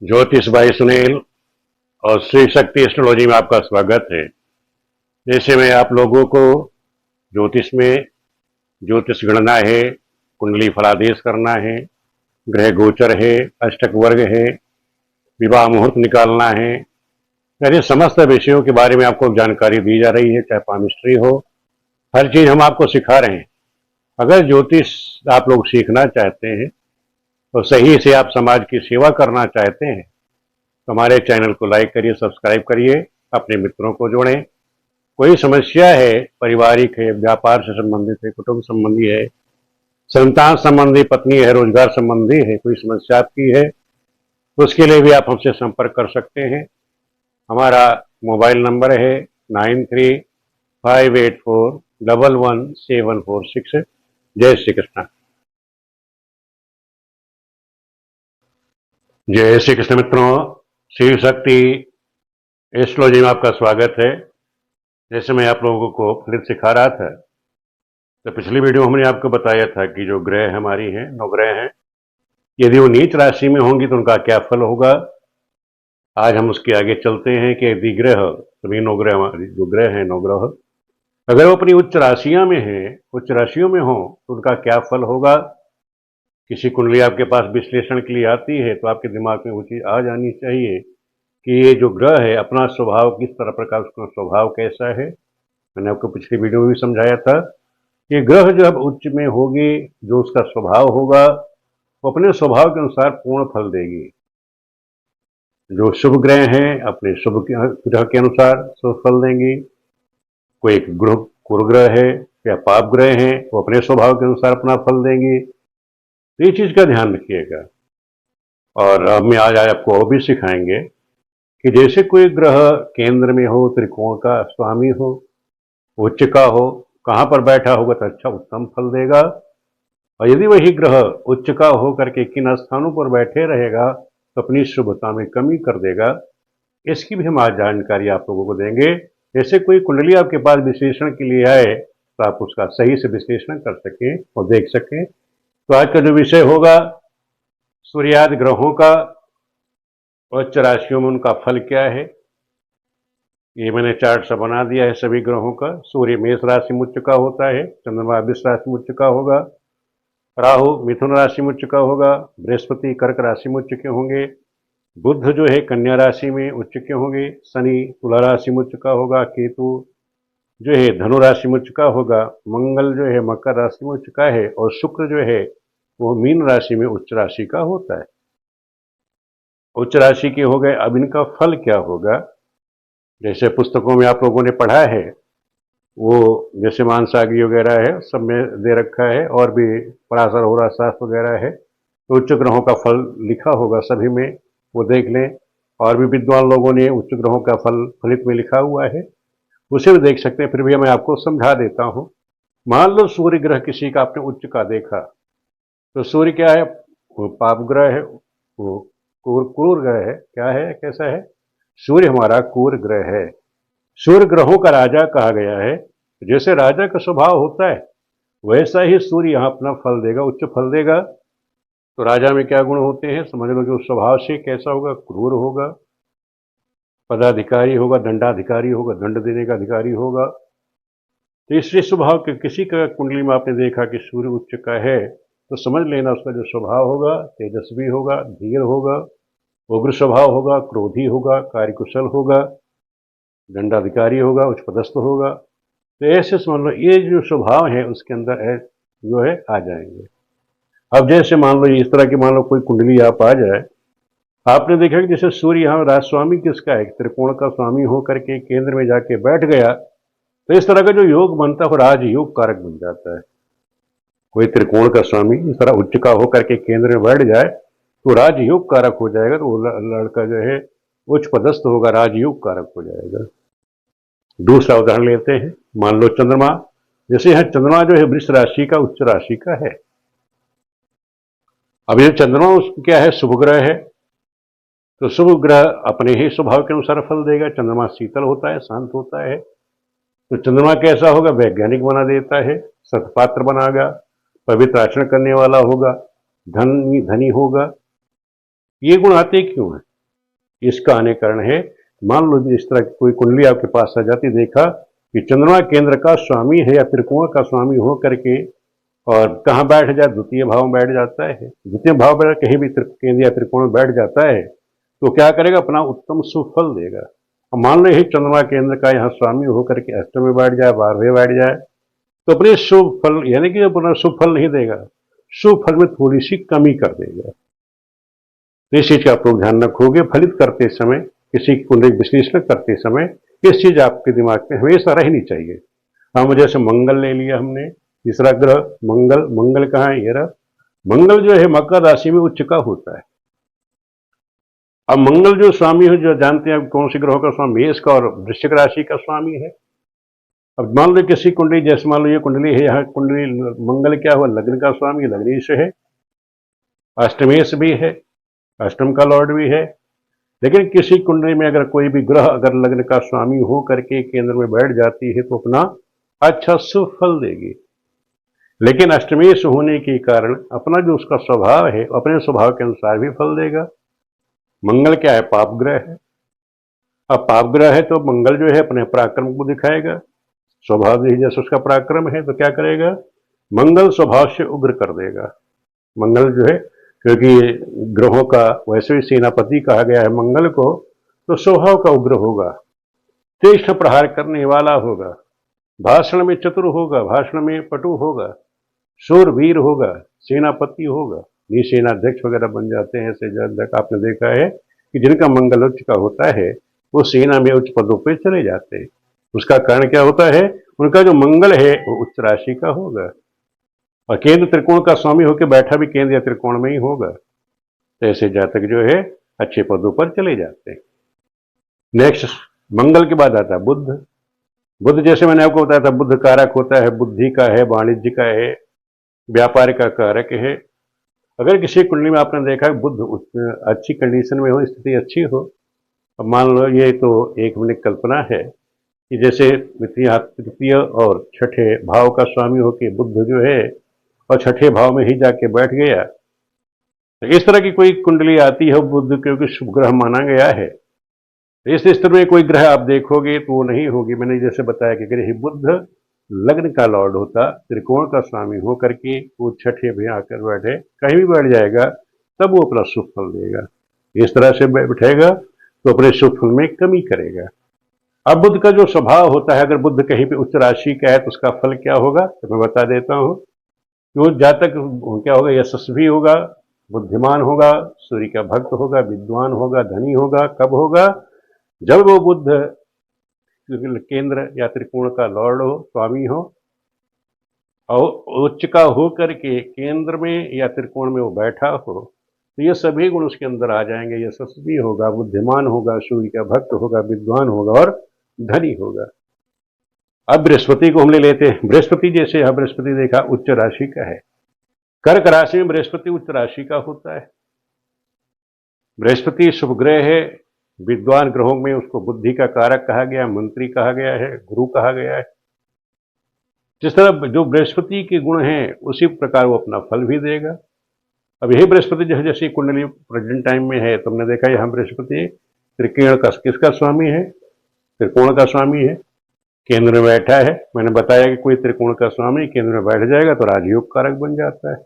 ज्योतिष भाई सुनील और श्री शक्ति एस्ट्रोलॉजी में आपका स्वागत है। जैसे मैं आप लोगों को ज्योतिष में ज्योतिष गणना है, कुंडली फलादेश करना है, ग्रह गोचर है, अष्टक वर्ग है, विवाह मुहूर्त निकालना है, यानी समस्त विषयों के बारे में आपको जानकारी दी जा रही है। चाहे पामिस्ट्री हो, हर चीज हम आपको सिखा रहे हैं। अगर ज्योतिष आप लोग सीखना चाहते हैं तो सही से आप समाज की सेवा करना चाहते हैं तो हमारे चैनल को लाइक करिए, सब्सक्राइब करिए, अपने मित्रों को जोड़ें। कोई समस्या है, पारिवारिक है, व्यापार से संबंधित है, कुटुंब संबंधी है, संतान संबंधी, पत्नी है, रोजगार संबंधी है, कोई समस्या आपकी है तो उसके लिए भी आप हमसे संपर्क कर सकते हैं। हमारा मोबाइल नंबर है 9358411746। जय श्री कृष्ण। जय श्री कृष्ण मित्रों, शिव शक्ति एस्ट्रोलॉजी में आपका स्वागत है। जैसे मैं आप लोगों को फिर सिखा रहा था, तो पिछली वीडियो हमने आपको बताया था कि जो ग्रह हमारी हैं, 9 ग्रह हैं, यदि वो नीच राशि में होंगी तो उनका क्या फल होगा। आज हम उसके आगे चलते हैं कि यदि ग्रह, सभी 9 ग्रह हमारी जो ग्रह हैं, 9 ग्रह, अगर वो अपनी उच्च राशियों में हैं, उच्च राशियों में हो तो उनका क्या फल होगा। किसी कुंडली आपके पास विश्लेषण के लिए आती है तो आपके दिमाग में वो चीज आ जानी चाहिए कि ये जो ग्रह है अपना स्वभाव किस तरह प्रकार, उसका स्वभाव कैसा है। मैंने आपको पिछली वीडियो में भी समझाया था कि ग्रह जब उच्च में होगी, जो उसका स्वभाव होगा वो अपने स्वभाव के अनुसार पूर्ण फल देगी। जो शुभ ग्रह हैं अपने शुभ ग्रह के अनुसार शुभ फल देंगी। कोई ग्रह कुरग्रह है या पाप ग्रह हैं, वो अपने स्वभाव के अनुसार अपना फल देंगी। तो ये चीज का ध्यान रखिएगा। और अब मैं आज आपको और भी सिखाएंगे कि जैसे कोई ग्रह केंद्र में हो, त्रिकोण का स्वामी हो, उच्च का हो, कहाँ पर बैठा होगा तो अच्छा उत्तम फल देगा। और यदि वही ग्रह उच्च का हो करके किन स्थानों पर बैठे रहेगा तो अपनी शुभता में कमी कर देगा। इसकी भी हम आज जानकारी आप लोगों को देंगे। जैसे कोई कुंडली आपके पास विश्लेषण के लिए आए तो आप उसका सही से विश्लेषण कर सकें और देख सकें। तो आज का जो विषय होगा सूर्यादि ग्रहों का, उच्च राशियों में उनका फल क्या है। ये मैंने चार्ट सा बना दिया है सभी ग्रहों का। सूर्य मेष राशि में उच्च का होता है, चंद्रमा वृष राशि में उच्च का होगा, राहु मिथुन राशि में उच्च का होगा, बृहस्पति कर्क राशि में उच्च के होंगे, बुध जो है कन्या राशि में उच्च के होंगे, शनि तुला राशि में उच्च का होगा, केतु जो है धनु राशि में उच्च का होगा, मंगल जो है मकर राशि में उच्च का है, और शुक्र जो है वो मीन राशि में उच्च राशि का होता है। उच्च राशि के हो गए। अब इनका फल क्या होगा। जैसे पुस्तकों में आप लोगों ने पढ़ा है, वो जैसे मानसागी वगैरह है सब में दे रखा है, और भी पराशर हो रहा शास्त्र वगैरह है, तो उच्च ग्रहों का फल लिखा होगा सभी में, वो देख लें। और भी विद्वान लोगों ने उच्च ग्रहों का फल फलित में लिखा हुआ है, उसे भी देख सकते हैं। फिर भी मैं आपको समझा देता हूँ। मान लो सूर्य ग्रह किसी का आपने उच्च का देखा, तो सूर्य क्या है, वो पाप ग्रह है, वो क्रूर ग्रह है। क्या है, कैसा है, सूर्य हमारा क्रूर ग्रह है। सूर्य ग्रहों का राजा कहा गया है। जैसे राजा का स्वभाव होता है वैसा ही सूर्य यहाँ अपना फल देगा, उच्च फल देगा। तो राजा में क्या गुण होते हैं समझ लो। जो स्वभाव से कैसा होगा, क्रूर होगा, पदाधिकारी होगा, दंडाधिकारी होगा, दंड देने का अधिकारी होगा। तो इसलिए स्वभाव के किसी का कुंडली में आपने देखा कि सूर्य उच्च का है तो समझ लेना उसका जो स्वभाव होगा तेजस्वी होगा, धीर होगा, उग्र स्वभाव होगा, क्रोधी होगा, कार्यकुशल होगा, दंडाधिकारी होगा, उच्च पदस्थ होगा। तो ऐसे समझ लो ये जो स्वभाव है उसके अंदर है जो है आ जाएंगे। अब जैसे मान लो इस तरह की, मान लो कोई कुंडली आप आ जाए, आपने देखा कि जैसे सूर्य यहाँ राजस्वामी किसका है, त्रिकोण का स्वामी हो करके केंद्र में जाके बैठ गया, तो इस तरह का जो योग बनता है वो राजयोग कारक बन जाता है। कोई त्रिकोण का स्वामी इस तरह उच्च का होकर के केंद्र में बैठ जाए तो राजयोग कारक हो जाएगा। तो वो लड़का जो है उच्च पदस्थ होगा, राजयोग कारक हो जाएगा। दूसरा उदाहरण लेते हैं। मान लो चंद्रमा, जैसे यह चंद्रमा जो है वृष राशि का उच्च राशि का है। अब ये चंद्रमा क्या है, शुभ ग्रह है, तो शुभ ग्रह अपने ही स्वभाव के अनुसार फल देगा। चंद्रमा शीतल होता है, शांत होता है, तो चंद्रमा कैसा होगा, वैज्ञानिक बना देता है, सत्पात्र बनाएगा, पवित्र आचरण करने वाला होगा, धनी होगा, ये गुण आते क्यों हैं? इसका आने कारण है, मान लो इस तरह की कोई कुंडली आपके पास आ जाती, देखा कि चंद्रमा केंद्र का स्वामी है या त्रिकोण का स्वामी हो करके और कहाँ बैठ जाए, द्वितीय भाव में बैठ जाता है। द्वितीय भाव में कहीं भी केंद्र या त्रिकोण में बैठ जाता है तो क्या करेगा, अपना उत्तम सुफल देगा। अब मान लो यही चंद्रमा केंद्र का यहाँ स्वामी होकर के अष्टम में बैठ जाए, 12वें बैठ जाए, तो अपने शुभ फल यानी कि अपना शुभ फल नहीं देगा, शुभ फल में थोड़ी सी कमी कर देगा। तो इस चीज का आप लोग ध्यान रखोगे फलित करते समय, किसी कुंडली विश्लेषण करते समय इस चीज आपके दिमाग में हमेशा रहनी चाहिए। हम जैसे मंगल ले लिया हमने, तीसरा ग्रह मंगल, मंगल कहाँ है, ये रहा। मंगल जो है मकर राशि में उच्च का होता है। अब मंगल जो स्वामी है, जो जानते हैं कौन सी ग्रहों का स्वामी, मेष का और वृश्चिक राशि का स्वामी है। अब मान लो किसी कुंडली, जैसे मान लो ये कुंडली है, यहाँ कुंडली मंगल क्या हुआ, लग्न का स्वामी लग्नेश है, अष्टमेश भी है, अष्टम का लॉर्ड भी है। लेकिन किसी कुंडली में अगर कोई भी ग्रह अगर लग्न का स्वामी हो करके केंद्र में बैठ जाती है तो अपना अच्छा शुभ फल देगी। लेकिन अष्टमेश होने के कारण अपना जो उसका स्वभाव है, अपने स्वभाव के अनुसार भी फल देगा। मंगल क्या है, पाप ग्रह है। अब पाप ग्रह है तो मंगल जो है अपने पराक्रम को दिखाएगा, स्वभाव ही जैसे उसका पराक्रम है तो क्या करेगा, मंगल स्वभाव से उग्र कर देगा। मंगल जो है, क्योंकि ग्रहों का वैसे भी सेनापति कहा गया है मंगल को, तो स्वभाव का उग्र होगा, तीक्ष्ण प्रहार करने वाला होगा, भाषण में चतुर होगा, भाषण में पटु होगा, शूरवीर होगा, सेनापति होगा। ये सेनाध्यक्ष वगैरह बन जाते हैं ऐसे, जब आपने देखा है कि जिनका मंगल उच्च का होता है वो सेना में उच्च पदों पर चले जाते हैं। उसका कारण क्या होता है, उनका जो मंगल है वो उच्च राशि का होगा और केंद्र त्रिकोण का स्वामी होकर बैठा भी केंद्र या त्रिकोण में ही होगा। तो ऐसे जातक जो है अच्छे पदों पर चले जाते हैं। नेक्स्ट, मंगल के बाद आता है बुध। बुध जैसे मैंने आपको बताया था, बुध कारक होता है, बुद्धि का है, वाणिज्य का है, व्यापार का कारक है। अगर किसी कुंडली में आपने देखा बुध अच्छी कंडीशन में हो, स्थिति अच्छी हो, अब मान लो ये तो एक मिनट कल्पना है कि जैसे तृतीय और छठे भाव का स्वामी होकर बुध जो है और छठे भाव में ही जाके बैठ गया, तो इस तरह की कोई कुंडली आती है, बुध क्योंकि शुभ ग्रह माना गया है, इस स्तर में कोई ग्रह आप देखोगे तो वो नहीं होगी। मैंने जैसे बताया कि अगर बुध लग्न का लॉर्ड होता, त्रिकोण का स्वामी हो करके वो छठे में आकर बैठे, कहीं भी बैठ जाएगा तब वो अपना शुभ फल देगा। इस तरह से बैठेगा तो अपने शुभ फल में कमी करेगा। अब बुध का जो स्वभाव होता है, अगर बुध कहीं पे उच्च राशि का है तो उसका फल क्या होगा, तो मैं बता देता हूँ। वो जातक क्या होगा, यशस्वी होगा, बुद्धिमान होगा, सूर्य का भक्त होगा, विद्वान होगा, धनी होगा। कब होगा, जब वो बुध केंद्र या त्रिकोण का लॉर्ड हो, स्वामी हो और उच्च का हो करके केंद्र में या त्रिकोण में वो बैठा हो, तो ये सभी गुण उसके अंदर आ जाएंगे। यशस्वी होगा, बुद्धिमान होगा, सूर्य का भक्त होगा, विद्वान होगा और धनी होगा। अब बृहस्पति को हम ले लेते हैं। बृहस्पति जैसे यहां बृहस्पति देखा उच्च राशि का है, कर्क राशि में बृहस्पति उच्च राशि का होता है। बृहस्पति शुभ ग्रह है, विद्वान ग्रहों में उसको बुद्धि का कारक कहा गया, मंत्री कहा गया है, गुरु कहा गया है। जिस तरह जो बृहस्पति के गुण हैं उसी प्रकार वो अपना फल भी देगा। अब यही बृहस्पति जो है, जैसे कुंडली प्रेजेंट टाइम में है, तुमने देखा यहाँ बृहस्पति त्रिकोण का किसका स्वामी है, त्रिकोण का स्वामी है, केंद्र में बैठा है। मैंने बताया कि कोई त्रिकोण का स्वामी केंद्र में बैठ जाएगा तो राजयोग कारक बन जाता है।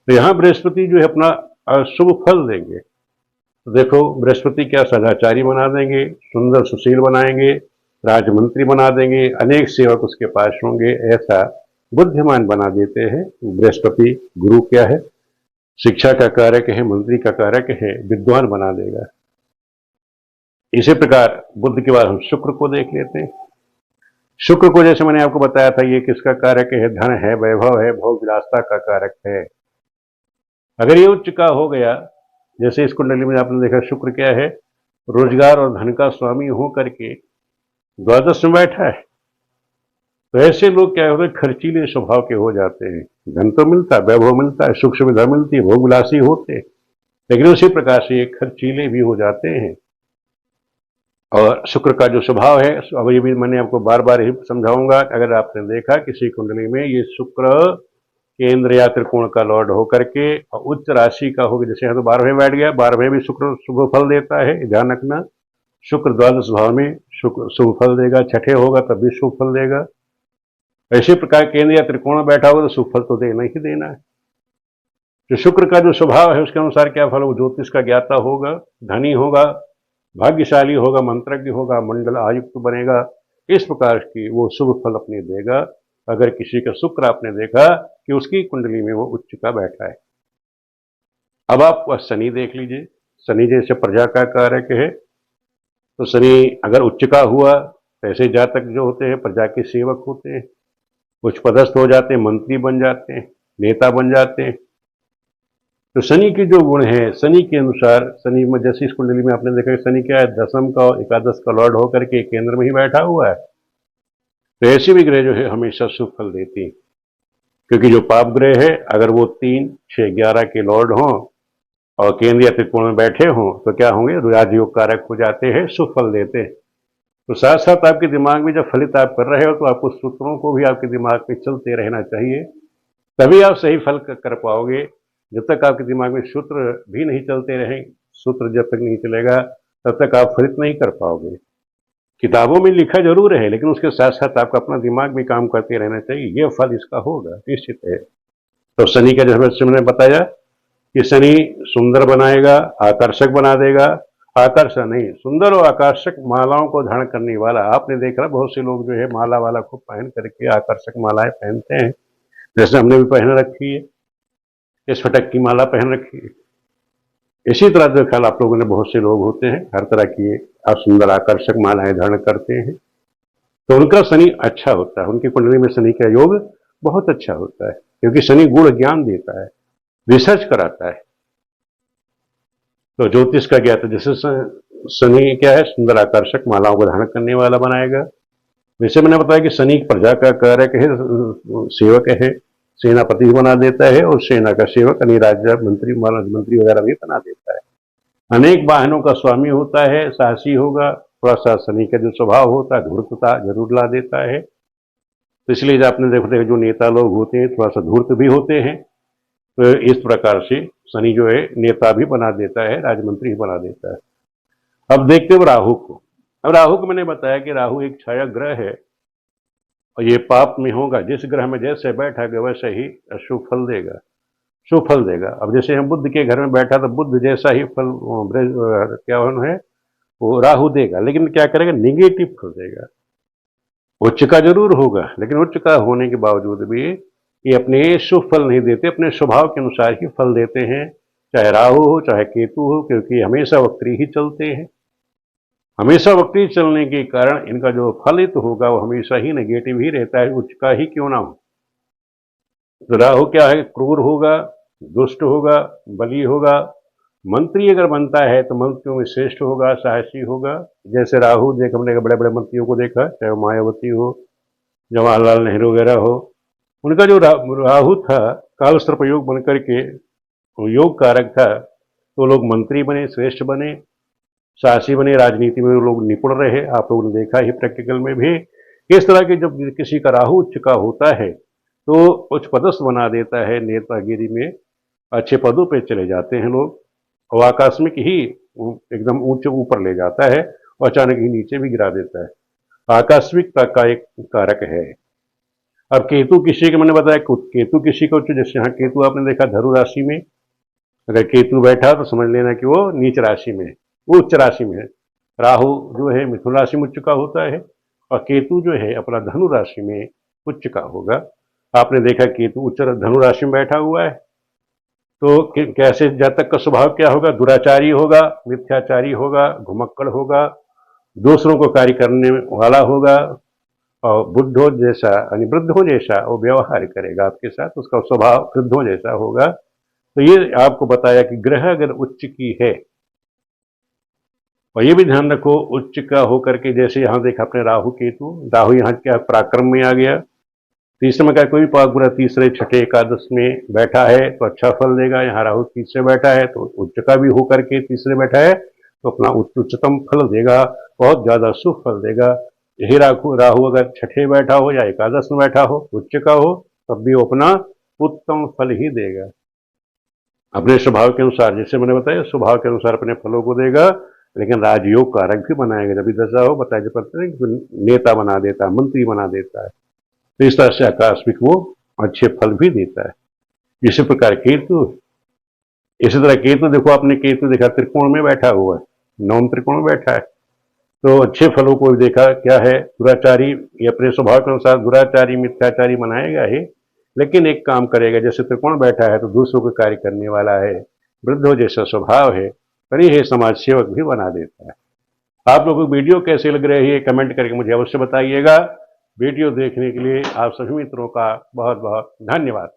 तो यहाँ बृहस्पति जो है अपना शुभ फल देंगे। तो देखो बृहस्पति क्या सदाचारी बना देंगे, सुंदर सुशील बनाएंगे, राजमंत्री बना देंगे, अनेक सेवक उसके पास होंगे, ऐसा बुद्धिमान बना देते हैं। बृहस्पति गुरु क्या है, शिक्षा का कारक है, मंत्री का कारक है, विद्वान बना देगा। इसी प्रकार बुद्ध के बाद हम शुक्र को देख लेते हैं। शुक्र को जैसे मैंने आपको बताया था, ये किसका कारक है, धन है, वैभव है, भोग विलासता का कारक है। अगर ये उच्च का हो गया, जैसे इस कुंडली में आपने देखा शुक्र क्या है, रोजगार और धन का स्वामी हो करके द्वादश में बैठा है, तो ऐसे लोग क्या होते हैं, खर्चीले स्वभाव के हो जाते हैं। धन तो मिलता है, वैभव मिलता है, सुख सुविधा मिलती है, भोग विलासी होते हैं, लेकिन उसी प्रकार से ये खर्चीले भी हो जाते हैं। और शुक्र का जो स्वभाव है, अब ये भी मैंने आपको बार बार ही समझाऊंगा। अगर आपने देखा किसी कुंडली में ये शुक्र केंद्र या त्रिकोण का लॉर्ड होकर के और उच्च राशि का होगा, जैसे यहाँ तो 12वें बैठ गया, 12वें भी शुक्र शुभ फल देता है, ध्यान रखना। शुक्र द्वादश भाव में शुक्र शुभ फल देगा, छठे होगा तब भी शुभ फल देगा। इसी प्रकार केंद्र या त्रिकोण में बैठा होगा तो शुभ फल तो देना ही देना है। जो शुक्र का जो स्वभाव है उसके अनुसार क्या फल होगा, ज्योतिष का ज्ञाता होगा, धनी होगा, भाग्यशाली होगा, मंत्रज्ञ होगा, मंडल आयुक्त बनेगा। इस प्रकार की वो शुभ फल अपने देगा। अगर किसी का शुक्र आपने देखा कि उसकी कुंडली में वो उच्च का बैठा है। अब आप शनि देख लीजिए। शनि जैसे प्रजा का कारक है, तो शनि अगर उच्च का हुआ तो ऐसे जातक जो होते हैं प्रजा के सेवक होते हैं, उच्च पदस्थ हो जाते हैं, मंत्री बन जाते हैं, नेता बन जाते हैं। तो शनि के जो गुण है, शनि के अनुसार, शनि में जैसे इस कुंडली में आपने देखा कि शनि क्या है, दसम का और एकादश का लॉर्ड होकर के केंद्र में ही बैठा हुआ है। तो ऐसे भी ग्रह जो है हमेशा शुभ फल देती हैं, क्योंकि जो पाप ग्रह है अगर वो 3, 6, 11 के लॉर्ड हों और केंद्र या त्रिकोण में बैठे हों तो क्या होंगे, राजयोग कारक हो जाते हैं, शुभ फल देते हैं। तो साथ साथ आपके दिमाग में जब फलित आप कर रहे हो तो आपको सूत्रों को भी आपके दिमाग में चलते रहना चाहिए, तभी आप सही फल कर पाओगे। जब तक आपके दिमाग में सूत्र भी नहीं चलते रहें, सूत्र जब तक नहीं चलेगा तब तक आप फलित नहीं कर पाओगे। किताबों में लिखा जरूर है, लेकिन उसके साथ साथ आपका अपना दिमाग भी काम करते रहना चाहिए, ये फल इसका होगा निश्चित है। तो शनि का जैसे मैंने बताया कि शनि सुंदर बनाएगा, आकर्षक बना देगा। आकर्षक नहीं, सुंदर और आकर्षक मालाओं को धारण करने वाला। आपने देखा बहुत से लोग जो है माला वाला खूब पहन करके आकर्षक मालाएं पहनते हैं, जैसे हमने भी पहन रखी है, इस फटक की माला पहन रखी है। इसी तरह जो ख्याल आप लोगों ने, बहुत से लोग होते हैं हर तरह की सुंदर आकर्षक मालाएं धारण करते हैं, तो उनका शनि अच्छा होता है, उनकी कुंडली में शनि का योग बहुत अच्छा होता है, क्योंकि शनि गुण ज्ञान देता है, रिसर्च कराता है। तो ज्योतिष का ज्ञाता जैसे शनि क्या है, सुंदर आकर्षक मालाओं को धारण करने वाला बनाएगा। वैसे मैंने बताया कि शनि प्रजा का कारक है, सेवक है, सेनापति बना देता है और सेना का सेवक राज्य मंत्री, महाराज मंत्री वगैरह भी बना देता है। अनेक वाहनों का स्वामी होता है, साहसी होगा। थोड़ा सा शनि का जो स्वभाव होता है धूर्तता जरूर ला देता है, तो इसलिए जो आपने देखते जो नेता लोग होते हैं थोड़ा सा धूर्त भी होते हैं। तो इस प्रकार से शनि जो है नेता भी बना देता है, राजमंत्री भी बना देता है। अब देखते हो राहु को। अब राहु को मैंने बताया कि राहु एक छाया ग्रह है और ये पाप में होगा। जिस ग्रह में जैसे बैठा वैसे ही अशुभ फल देगा, शुभ फल देगा। अब जैसे हम बुद्ध के घर में बैठा तो बुद्ध जैसा ही फल क्या है वो राहु देगा, लेकिन क्या करेगा, निगेटिव फल देगा। उच्च का जरूर होगा, लेकिन उच्च का होने के बावजूद भी ये अपने शुभ फल नहीं देते, अपने स्वभाव के अनुसार ही फल देते हैं। चाहे राहु हो चाहे केतु हो, क्योंकि हमेशा वक्री ही चलते हैं। हमेशा वक्री चलने के कारण इनका जो फलित होगा वो हमेशा ही नेगेटिव ही रहता है, उच्च का ही क्यों ना हो। तो राहु क्या है, क्रूर होगा, दुष्ट होगा, बली होगा। मंत्री अगर बनता है तो मंत्रियों में श्रेष्ठ होगा, साहसी होगा। जैसे राहु देख, हमने बड़े बड़े मंत्रियों को देखा, चाहे वो मायावती हो, जवाहरलाल नेहरू वगैरह हो, उनका जो राहु था काल सर्प योग बनकर के योग कारक था, तो लोग मंत्री बने, श्रेष्ठ बने, साहसी बने, राजनीति में लोग निपुण रहे। आप लोगों ने देखा ही प्रैक्टिकल में भी किस तरह के जब किसी का राहु उच्च का होता है तो उच्च पदस्थ बना देता है, नेतागिरी में अच्छे पदों पे चले जाते हैं लोग, और आकस्मिक ही एकदम ऊंचे ऊपर ले जाता है और अचानक ही नीचे भी गिरा देता है। आकस्मिकता का एक कारक है। अब केतु किसी का, मैंने बताया केतु किसी का उच्च, जैसे यहाँ केतु आपने देखा धनु राशि में, अगर केतु बैठा तो समझ लेना कि वो नीच राशि में, वो उच्च राशि में है। राहु जो है मिथुन राशि में उच्च का होता है और केतु जो है अपना धनु राशि में उच्च का होगा। आपने देखा केतु उच्च धनु राशि में बैठा हुआ है, तो कैसे जातक का स्वभाव क्या होगा, दुराचारी होगा, मिथ्याचारी होगा, घुमक्कड़ होगा, दूसरों को कार्य करने वाला होगा और बुद्धों जैसा यानी वृद्धों जैसा वो व्यवहार करेगा आपके साथ, उसका स्वभाव वृद्धों जैसा होगा। तो ये आपको बताया कि ग्रह अगर उच्च की है, और ये भी ध्यान रखो उच्च का होकर के, जैसे यहाँ देखा अपने राहु केतु, राहु यहाँ क्या पराक्रम में आ गया, तीसरे में क्या कोई पाक बुरा, तीसरे छठे एकादश में बैठा है तो अच्छा फल देगा। यहाँ राहु तीसरे बैठा है तो उच्च का भी होकर के तीसरे बैठा है तो अपना उच्चतम फल देगा, बहुत ज्यादा शुभ फल देगा। यही राहु अगर छठे बैठा हो या एकादश में बैठा हो, उच्च का हो, तब भी वो अपना उत्तम फल ही देगा। अपने स्वभाव के अनुसार, जैसे मैंने बताया, स्वभाव के अनुसार अपने फलों को देगा, लेकिन राजयोग कारक भी बनाएगा। जब भी दशा हो, बताया पड़ता है कि नेता बना देता है, मंत्री बना देता है। तो इस तरह से आकस्मिक वो अच्छे फल भी देता है। इसी प्रकार केतु, इसी तरह केतु देखो, आपने केतु देखा त्रिकोण में बैठा हुआ है, नवम त्रिकोण में बैठा है, तो अच्छे फलों को भी देखा। क्या है, दुराचारी, ये अपने स्वभाव के अनुसार दुराचारी मिथ्याचारी बनाएगा ही, लेकिन एक काम करेगा। जैसे त्रिकोण बैठा है तो दूसरों को कार्य करने वाला है, वृद्धों जैसा स्वभाव है, पर यह समाज सेवक भी बना देता है। आप लोगों को वीडियो कैसे लग रही है कमेंट करके मुझे अवश्य बताइएगा। वीडियो देखने के लिए आप सभी मित्रों का बहुत बहुत धन्यवाद।